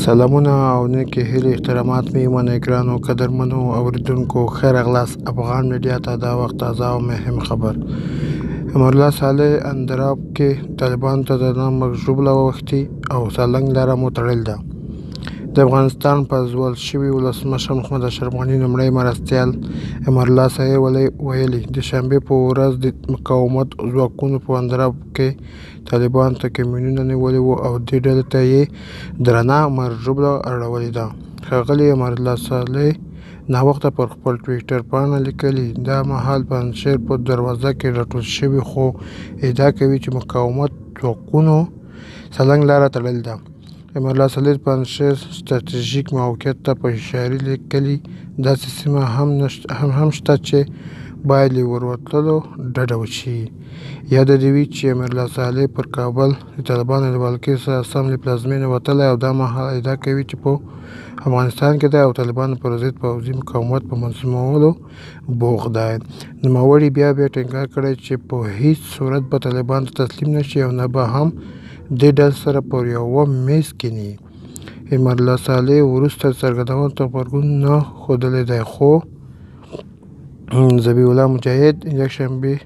سلامونه او نیکې هیلې احترامات مې منئ ګرانو قدرمنو اورېدونکو ښه راغلاست افغان میډیا ته دا وخت تازه او مهم خبر امرالله صالح اندراب کې طالبانو ته د نامک ژوبله اوښتې او سالنګ لاره مو تړلې ده. د افغانستان په ځوال شوي ولسمشر محمد اشرف غني لومړی مرستیال امرالله صالح ویلي د شنبې په ورځ د مقاومت ځواکونو په اندراب کې طالبانو ته کمینونه نیولي وو او دې ډلې ته یې درنه مرژوبله اړولې ده. ښاغلي امرالله صالح ناوخته پر خپل ټویټر پاڼه لیکلي دا مهال پنجشیر په دروازه کې راټول شوي خو ادعا کوي چې مقاومت ځواکونو سالنګ لاره تړلې ده. امرالله صالح د پنجشیر ستراتیژیک موقعیت ته په اشاره لیکلي داسې سیمه هم شته چې باید له ورتلو ډډه وشي. یاد دې وي چې امرالله صالح پر کابل د طالبانو له ولکې سره سم له پلازمېنې وتلی او دا مهال ادعا کوي چې په افغانستان کې دی او طالبانو پر ضد پوځي مقاومت په منظمولو بوخت دی. نوموړي بیا ټینګار کړی چې په هیڅ صورت به طالبانو ته تسلیم نشي او نه به هم دې ډلې سره پر یوه میز کیني. امرالله صالح وروسته څرګندونو ته غبرګون نه ښودلی دی خو ذبیح الله مجاهد یکشنبې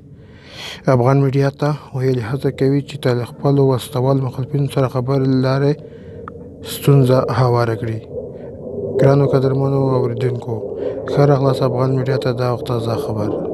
افغان میډیا ته ویلي هڅه کوي چې له خپلو وسله مخالفینو سره خبرې لارې ستونزه هواره کړي. ګرانو قدرمنو اورېدونکو ښه راغلاست افغان میډیا ته دا وخت تازه خبر